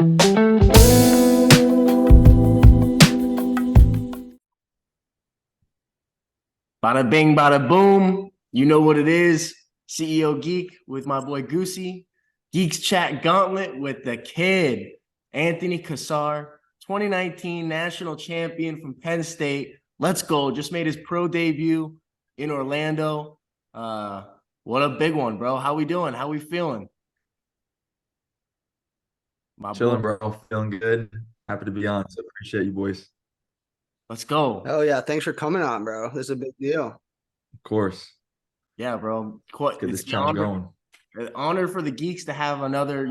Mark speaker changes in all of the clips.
Speaker 1: Bada bing, bada boom. You know what it is. CEO Geek with my boy Goosey. Geeks Chat Gauntlet with the kid, Anthony Cassar, 2019 national champion from Penn State. Let's go. Just made his pro debut in Orlando. What a big one, bro. How we doing? How we feeling? My
Speaker 2: Chilling,
Speaker 1: boy.
Speaker 2: bro. Feeling good. Happy to be on. So appreciate you, boys.
Speaker 1: Let's go.
Speaker 3: Oh yeah, thanks for coming on, bro. This is a big deal.
Speaker 2: Of course.
Speaker 1: Yeah, bro.
Speaker 2: Let's get
Speaker 1: It's
Speaker 2: this
Speaker 1: the
Speaker 2: channel
Speaker 1: honor.
Speaker 2: going.
Speaker 1: An honor for the Geeks to have another,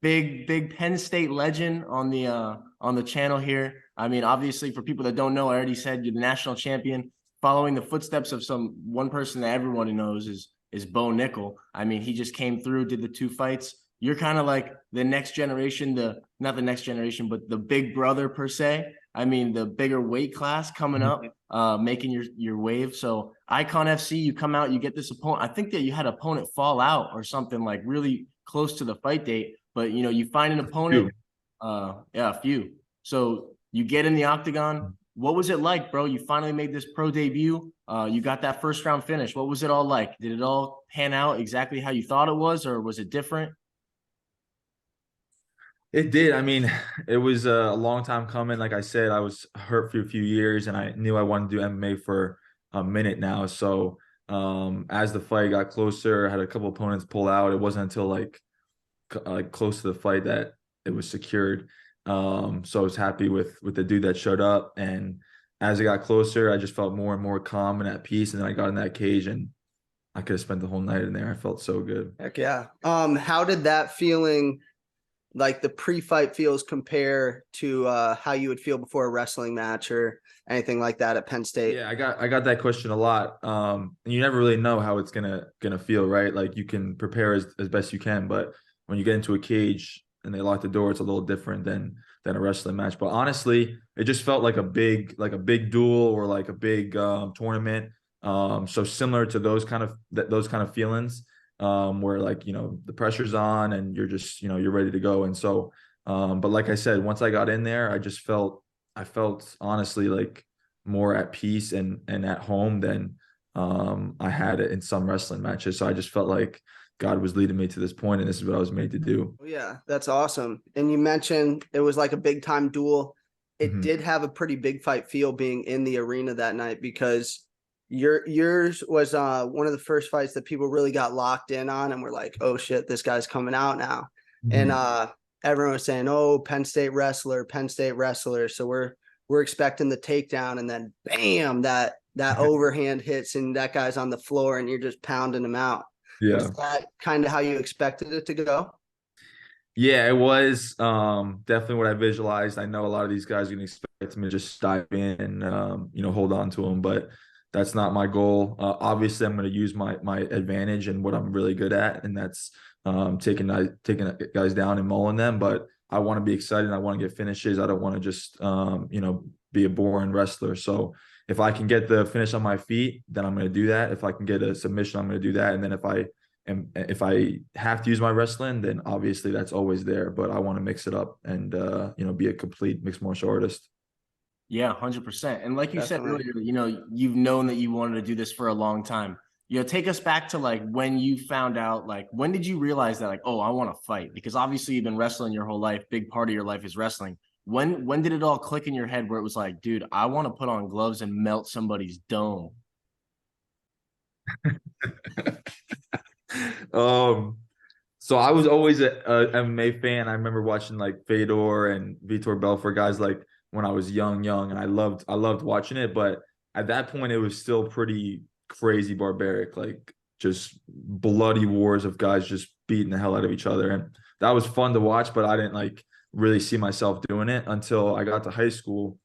Speaker 1: big Penn State legend on the channel here. I mean, obviously, for people that don't know, I already said you're the national champion, following the footsteps of one person that everyone knows is Bo Nickal. I mean, he just came through, did the 2 fights. You're kind of like the next generation, not the next generation, but the big brother per se. I mean, the bigger weight class coming up, making your wave. So Icon FC, you come out, you get this opponent. I think that you had opponent fall out or something like really close to the fight date, but you find an opponent. Yeah, a few. So you get in the octagon. What was it like, bro? You finally made this pro debut. You got that first round finish. What was it all like? Did it all pan out exactly how you thought it was, or was it different?
Speaker 2: It did. I mean, it was a long time coming. Like I said, I was hurt for a few years and I knew I wanted to do MMA for a minute now. So as the fight got closer, I had a couple opponents pull out. It wasn't until like close to the fight that it was secured. So I was happy with the dude that showed up. And as it got closer, I just felt more and more calm and at peace. And then I got in that cage and I could have spent the whole night in there. I felt so good.
Speaker 3: Heck yeah. How did that feeling, like the pre-fight feels, compare to how you would feel before a wrestling match or anything like that at Penn State?
Speaker 2: Yeah, I got that question a lot. And you never really know how it's gonna feel, right? Like you can prepare as best you can, but when you get into a cage and they lock the door, it's a little different than a wrestling match. But honestly, it just felt like a big duel or like a big tournament. So similar to those kind of feelings, where like the pressure's on and you're just you're ready to go. And so, but like I said, once I got in there, I felt honestly like more at peace and at home than I had it in some wrestling matches. So I just felt like God was leading me to this point, and this is what I was made to do.
Speaker 3: Yeah, that's awesome. And you mentioned it was like a big time duel. It did have a pretty big fight feel being in the arena that night, because yours was one of the first fights that people really got locked in on and were like, oh shit, this guy's coming out now. And everyone was saying, oh, Penn State wrestler. So we're expecting the takedown, and then bam, that overhand hits and that guy's on the floor and you're just pounding him out.
Speaker 2: Yeah.
Speaker 3: Was that kind of how you expected it to go?
Speaker 2: Yeah, it was definitely what I visualized. I know a lot of these guys are going to expect me to just dive in and hold on to them, but that's not my goal. Obviously, I'm going to use my advantage and what I'm really good at, and that's taking guys down and mauling them. But I want to be excited. I want to get finishes. I don't want to just be a boring wrestler. So if I can get the finish on my feet, then I'm going to do that. If I can get a submission, I'm going to do that. And then if I have to use my wrestling, then obviously that's always there. But I want to mix it up and be a complete mixed martial artist.
Speaker 1: Yeah, 100%. And like you
Speaker 3: Definitely.
Speaker 1: said earlier, you've known that you wanted to do this for a long time. Take us back to like when you found out, like when did you realize that, like, oh, I want to fight? Because obviously you've been wrestling your whole life. Big part of your life is wrestling. When did it all click in your head where it was like, dude, I want to put on gloves and melt somebody's dome?
Speaker 2: So I was always a MMA fan. I remember watching like Fedor and Vitor Belfort, guys, like when I was young, and I loved watching it. But at that point, it was still pretty crazy, barbaric, like just bloody wars of guys just beating the hell out of each other. And that was fun to watch, but I didn't like really see myself doing it until I got to high school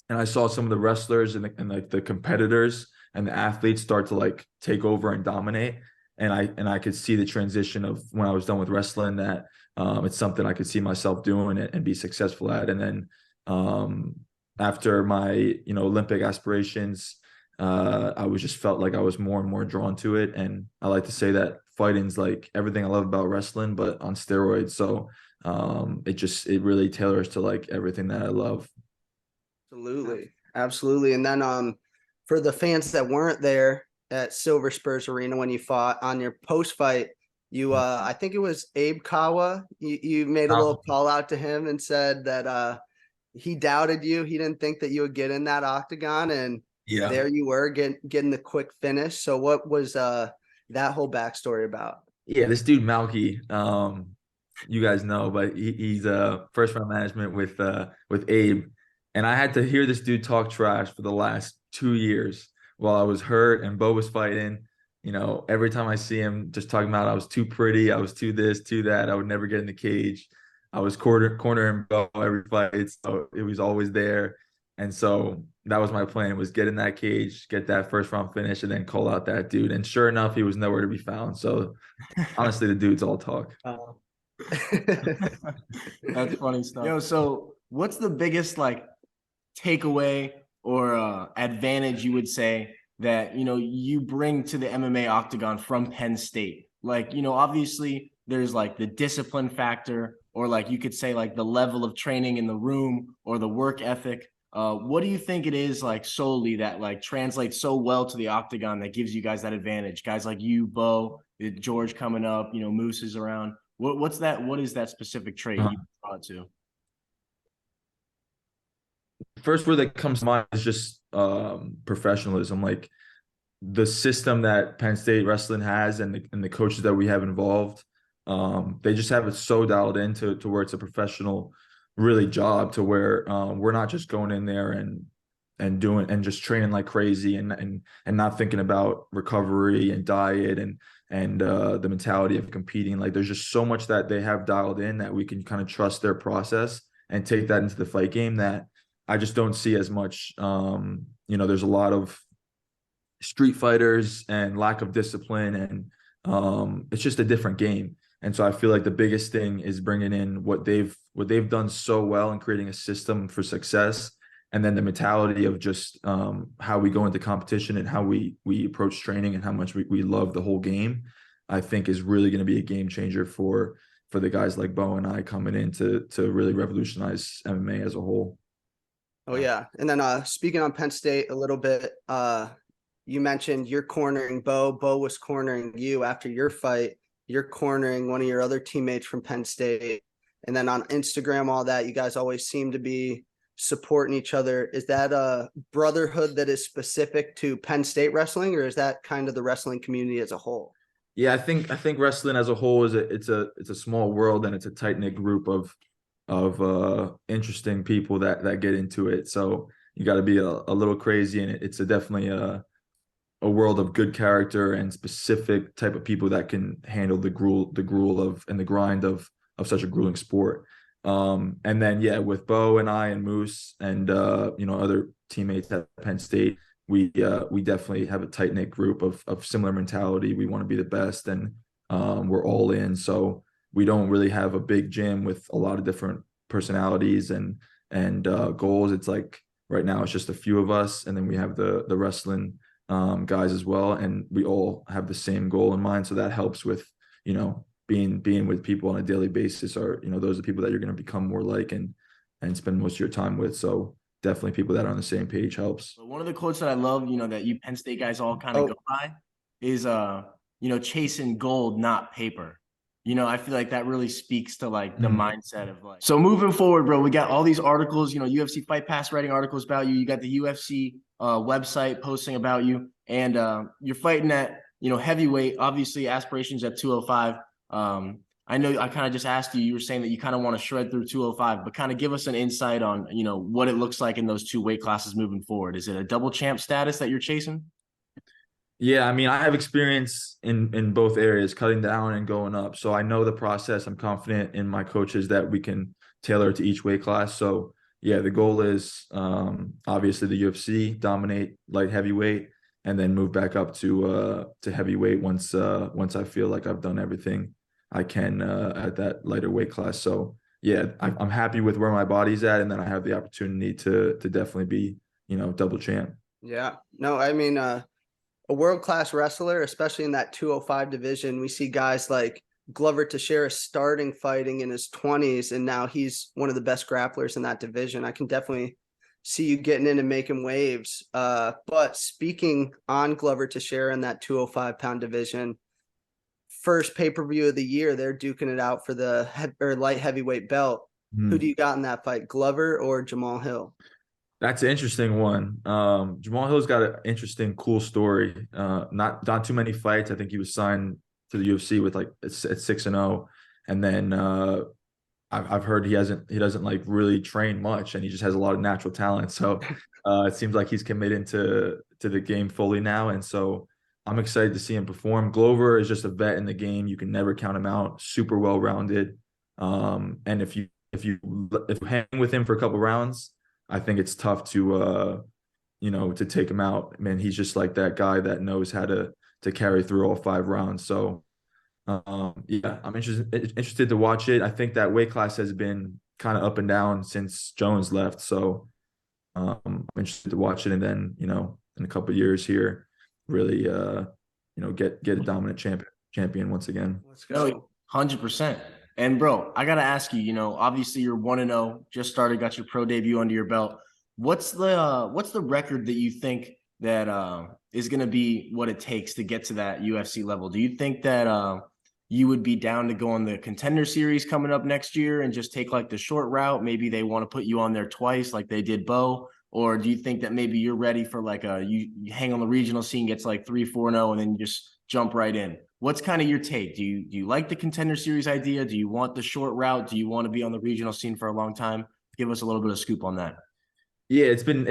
Speaker 2: and I saw some of the wrestlers and like the competitors and the athletes start to like take over and dominate. And I could see the transition of when I was done with wrestling that it's something I could see myself doing and be successful at. And then after my Olympic aspirations, I was just felt like I was more and more drawn to it. And I like to say that fighting's like everything I love about wrestling, but on steroids. So it really tailors to like everything that I love.
Speaker 3: Absolutely. And then for the fans that weren't there at Silver Spurs Arena when you fought, on your post fight, you I think it was Abe Kawa, you made a little call out to him and said that he doubted you. He didn't think that you would get in that octagon, and there you were getting the quick finish. So what was that whole backstory about?
Speaker 2: Yeah, this dude Malky, you guys know, but he's first round management with Abe, and I had to hear this dude talk trash for the last 2 years while I was hurt and Bo was fighting. You know, every time I see him, just talking about I was too pretty, I was too this, too that, I would never get in the cage. I was cornering Bo every fight, so it was always there. And so that was my plan, was get in that cage, get that first round finish, and then call out that dude. And sure enough, he was nowhere to be found. So honestly, the dude's all talk.
Speaker 1: That's funny stuff. Yo, so what's the biggest like takeaway or advantage you would say that, you know, you bring to the MMA octagon from Penn State? Like, you know, obviously there's like the discipline factor, or like you could say like the level of training in the room or the work ethic. What do you think it is like solely that like translates so well to the octagon that gives you guys that advantage? Guys like you, Bo, George coming up, you know, Moose is around. What is that specific trait you brought to?
Speaker 2: First word that comes to mind is just professionalism. Like the system that Penn State wrestling has, and the coaches that we have involved, they just have it so dialed into where it's a professional really job, to where we're not just going in there and doing and just training like crazy and not thinking about recovery and diet and the mentality of competing. Like there's just so much that they have dialed in that we can kind of trust their process and take that into the fight game, that I just don't see as much. You know, there's a lot of street fighters and lack of discipline, and it's just a different game. And so I feel like the biggest thing is bringing in what they've done so well and creating a system for success, and then the mentality of just how we go into competition and how we approach training and how much we love the whole game, I think is really going to be a game changer for the guys like Bo and I coming in to really revolutionize MMA as a whole.
Speaker 3: Oh yeah. And then speaking on Penn State a little bit, you mentioned you're cornering Bo. Bo was cornering you after your fight. You're cornering one of your other teammates from Penn State. And then on Instagram, all that, you guys always seem to be supporting each other. Is that a brotherhood that is specific to Penn State wrestling, or is that kind of the wrestling community as a whole?
Speaker 2: Yeah, I think wrestling as a whole is it's a small world, and it's a tight-knit group of interesting people that get into it. So you got to be a little crazy, and it's definitely a world of good character and specific type of people that can handle the gruel of and the grind of such a grueling sport. And then yeah, with Bo and I and Moose and you know, other teammates at Penn State, we definitely have a tight knit group of similar mentality. We want to be the best, and we're all in. So we don't really have a big gym with a lot of different personalities and goals. It's like right now it's just a few of us, and then we have the wrestling guys as well, and we all have the same goal in mind. So that helps with, you know, being with people on a daily basis, or, you know, those are people that you're going to become more like and spend most of your time with. So definitely people that are on the same page helps.
Speaker 1: One of the quotes that I love, you know, that you Penn State guys all kind of go by is, you know, chasing gold, not paper. You know, I feel like that really speaks to like the mindset of like, so moving forward, bro, we got all these articles, you know, UFC Fight Pass writing articles about you. You got the UFC website posting about you, and you're fighting at, you know, heavyweight, obviously aspirations at 205. I know I kind of just asked you, you were saying that you kind of want to shred through 205, but kind of give us an insight on, you know, what it looks like in those two weight classes moving forward. Is it a double champ status that you're chasing?
Speaker 2: Yeah, I mean, I have experience in both areas, cutting down and going up. So I know the process. I'm confident in my coaches that we can tailor to each weight class. So yeah, the goal is obviously the UFC, dominate light heavyweight, and then move back up to heavyweight once I feel like I've done everything I can at that lighter weight class. So yeah, I'm happy with where my body's at, and then I have the opportunity to definitely be, you know, double champ.
Speaker 3: Yeah, no, I mean, a world-class wrestler, especially in that 205 division, we see guys like Glover Teixeira starting fighting in his 20s, and now he's one of the best grapplers in that division. I can definitely see you getting in and making waves. But speaking on Glover Teixeira in that 205-pound division, first pay-per-view of the year, they're duking it out for the light heavyweight belt. Who do you got in that fight, Glover or Jamal Hill?
Speaker 2: That's an interesting one. Jamal Hill's got an interesting, cool story. Not too many fights. I think he was signed to the UFC with like at 6-0, and then I've heard he doesn't like really train much, and he just has a lot of natural talent. So it seems like he's committed to the game fully now, and so I'm excited to see him perform. Glover is just a vet in the game. You can never count him out. Super well rounded, and if you hang with him for a couple rounds, I think it's tough to to take him out. I mean, he's just like that guy that knows how to carry through all 5 rounds. So yeah, I'm interested to watch it. I think that weight class has been kind of up and down since Jones left. So I'm interested to watch it, and then in a couple of years here, really get a dominant champion once again.
Speaker 1: Let's go. 100%. And bro, I gotta ask you, obviously you're 1-0, just started, got your pro debut under your belt. What's the record that you think that is gonna be what it takes to get to that UFC level? Do you think that you would be down to go on the Contender Series coming up next year and just take like the short route? Maybe they want to put you on there twice like they did Bo. Or do you think that maybe you're ready for like you hang on the regional scene, gets like 3-4-0, and then you just jump right in? What's kind of your take? Do you like the Contender Series idea? Do you want the short route? Do you want to be on the regional scene for a long time? Give us a little bit of scoop on that.
Speaker 2: Yeah, it's been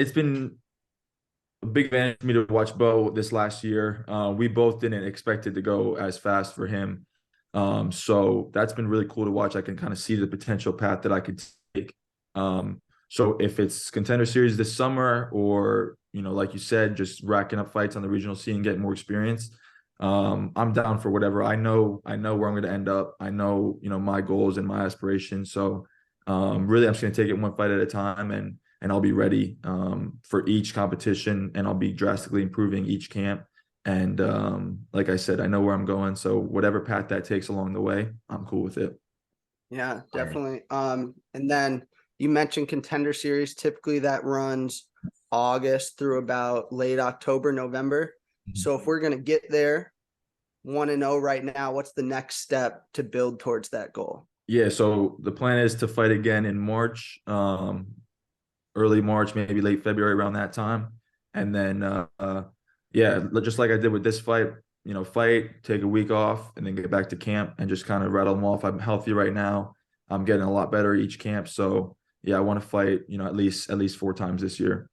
Speaker 2: a big advantage for me to watch Bo this last year. We both didn't expect it to go as fast for him. So that's been really cool to watch. I can kind of see the potential path that I could take. So if it's Contender Series this summer, or like you said, just racking up fights on the regional scene, getting more experience, I'm down for whatever. I know where I'm going to end up. I know my goals and my aspirations. So really, I'm just going to take it one fight at a time, and I'll be ready for each competition, and I'll be drastically improving each camp. And like I said, I know where I'm going. So whatever path that takes along the way, I'm cool with it.
Speaker 3: Yeah, definitely. And then you mentioned Contender Series. Typically that runs August through about late October, November. So if we're going to get there 1-0 right now, what's the next step to build towards that goal?
Speaker 2: Yeah, so the plan is to fight again in March, early March, maybe late February, around that time. And then, yeah, just like I did with this fight, fight, take a week off, and then get back to camp and just kind of rattle them off. I'm healthy right now. I'm getting a lot better each camp. So yeah, I want to fight, at least 4 times this year.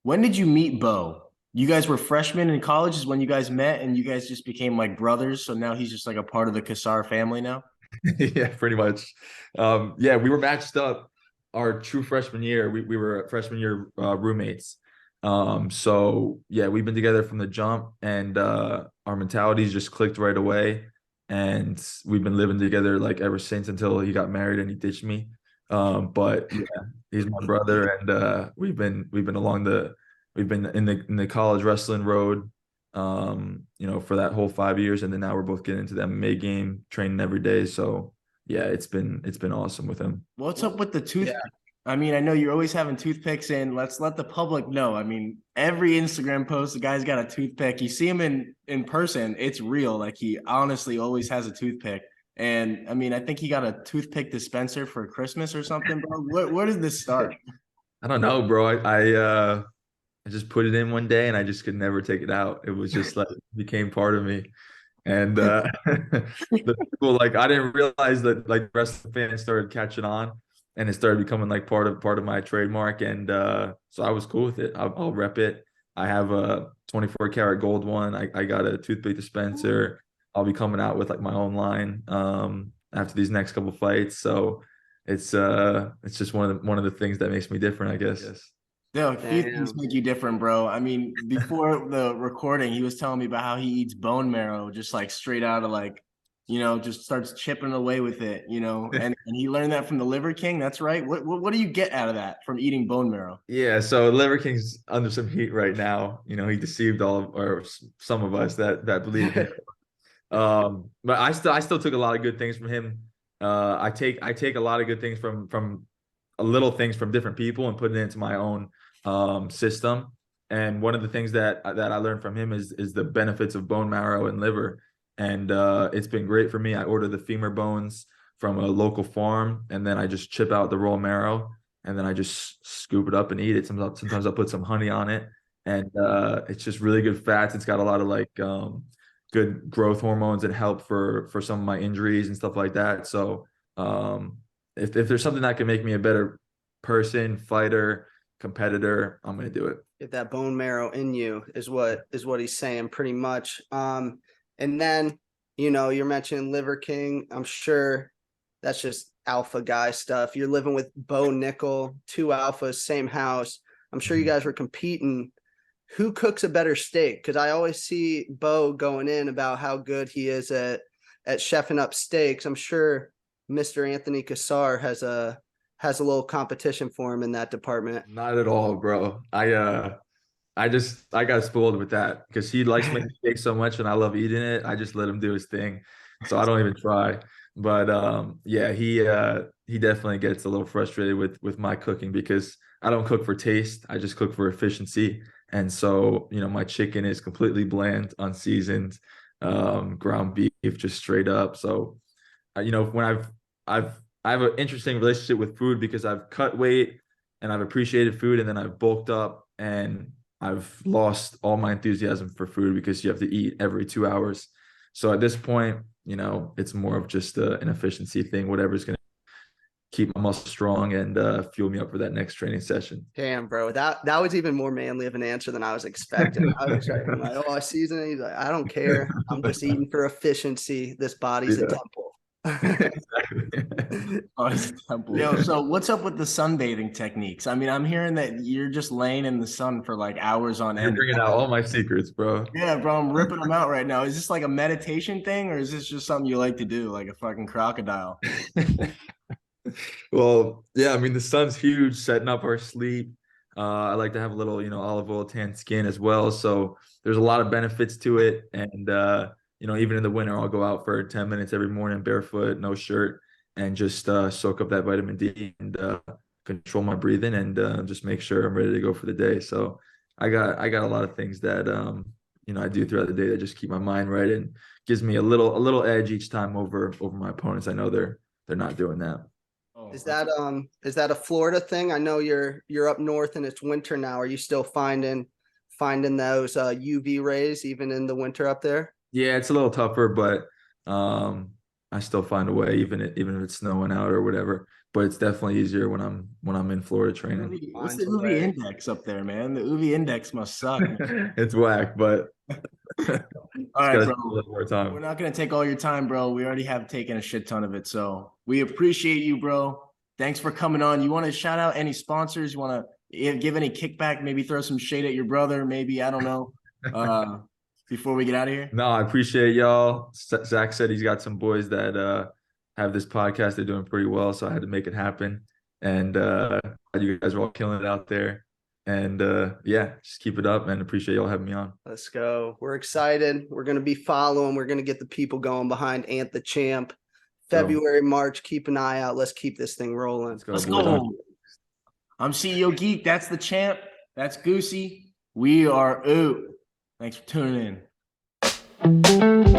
Speaker 1: When did you meet Bo? You guys were freshmen in college is when you guys met, and you guys just became like brothers. So now he's just like a part of the Cassar family now.
Speaker 2: Yeah, pretty much. Yeah, we were matched up our true freshman year. We were freshman year roommates. So yeah, we've been together from the jump, and our mentalities just clicked right away. And we've been living together like ever since, until he got married and he ditched me. But yeah, he's my brother, and we've been in the college wrestling road, for that whole 5 years, and then now we're both getting into the MMA game, training every day. So yeah, it's been awesome with him.
Speaker 1: What's up with the toothpick? Yeah. I mean, I know you're always having toothpicks in. Let's let the public know. I mean, every Instagram post, the guy's got a toothpick. You see him in person, it's real. Like, he honestly always has a toothpick. And I mean, I think he got a toothpick dispenser for Christmas or something, bro. Where did this start?
Speaker 2: I don't know, bro. I just put it in one day, and I just could never take it out. It was just like became part of me. And the people, like, I didn't realize that like wrestling fans started catching on, and it started becoming like part of my trademark. And so I was cool with it. I'll rep it. I have a 24 karat gold one. I got a toothpick dispenser. I'll be coming out with like my own line after these next couple fights. So it's just one of the things that makes me different, I guess.
Speaker 1: Yeah, a few things make you different, bro. I mean, before the recording, he was telling me about how he eats bone marrow just like straight out of like, just starts chipping away with it, and he learned that from the Liver King. That's right. What do you get out of that from eating bone marrow?
Speaker 2: Yeah, so Liver King's under some heat right now. He deceived some of us that believe him. But I still took a lot of good things from him. I take a lot of good things from little things from different people and put it into my own system. And one of the things that I learned from him is the benefits of bone marrow and liver. And it's been great for me. I order the femur bones from a local farm, and then I just chip out the raw marrow, and then I just scoop it up and eat it. Sometimes I'll put some honey on it, and it's just really good fats. It's got a lot of like good growth hormones that help for some of my injuries and stuff like that. So if there's something that can make me a better person, fighter, competitor, I'm gonna do it.
Speaker 3: Get that bone marrow in you is what he's saying pretty much. And then, you know, you're mentioning Liver King. I'm sure that's just alpha guy stuff. You're living with Bo Nickal, 2 alphas, same house. I'm sure you guys were competing. Who cooks a better steak? Because I always see Bo going in about how good he is at chefing up steaks. I'm sure Mr. Anthony Cassar has a little competition for him in that department.
Speaker 2: Not at all, bro. I got spoiled with that because he likes making steak so much and I love eating it. I just let him do his thing. So I don't even try. But yeah, he definitely gets a little frustrated with my cooking because I don't cook for taste. I just cook for efficiency. And so, you know, my chicken is completely bland, unseasoned, ground beef, just straight up. So, you know, when I have an interesting relationship with food because I've cut weight and I've appreciated food, and then I've bulked up and I've lost all my enthusiasm for food because you have to eat every 2 hours. So at this point, you know, it's more of just an efficiency thing, whatever's going to keep my muscle strong and fuel me up for that next training session.
Speaker 3: Damn, bro. That was even more manly of an answer than I was expecting. I was expecting like, oh, I season it. He's like, I don't care. I'm just eating for efficiency. This body's a temple.
Speaker 1: Oh, it's a temple. Yo, so what's up with the sunbathing techniques? I mean, I'm hearing that you're just laying in the sun for like hours on end.
Speaker 2: You're bringing out all my secrets, bro.
Speaker 1: Yeah, bro, I'm ripping them out right now. Is this like a meditation thing, or is this just something you like to do, like a fucking crocodile?
Speaker 2: Well, yeah, I mean, the sun's huge, setting up our sleep. I like to have a little, you know, olive oil tan skin as well. So there's a lot of benefits to it. And, you know, even in the winter, I'll go out for 10 minutes every morning, barefoot, no shirt, and just soak up that vitamin D and control my breathing and just make sure I'm ready to go for the day. So I got a lot of things that, you know, I do throughout the day that just keep my mind right and gives me a little edge each time over my opponents. I know they're not doing that.
Speaker 3: Is that a Florida thing? I know you're up north and it's winter now. Are you still finding those UV rays even in the winter up there?
Speaker 2: Yeah, it's a little tougher, but I still find a way, even if it's snowing out or whatever. But it's definitely easier when I'm in Florida training.
Speaker 1: What's the UV index up there, man? The UV index must suck.
Speaker 2: It's whack, but
Speaker 1: all right, bro.
Speaker 2: We're
Speaker 1: not gonna take all your time, bro. We already have taken a shit ton of it, so we appreciate you, bro. Thanks for coming on. You want to shout out any sponsors? You want to give any kickback? Maybe throw some shade at your brother? Maybe, I don't know. Before we get out of here?
Speaker 2: No, I appreciate y'all. Zach said he's got some boys that have this podcast. They're doing pretty well, so I had to make it happen. And you guys are all killing it out there. And yeah, just keep it up and appreciate y'all having me on.
Speaker 3: Let's go. We're excited. We're going to be following. We're going to get the people going behind Ant the Champ. February, March, keep an eye out. Let's keep this thing rolling.
Speaker 1: Let's go. I'm CEO Geek. That's the Champ. That's Goosey. We are out. Thanks for tuning in.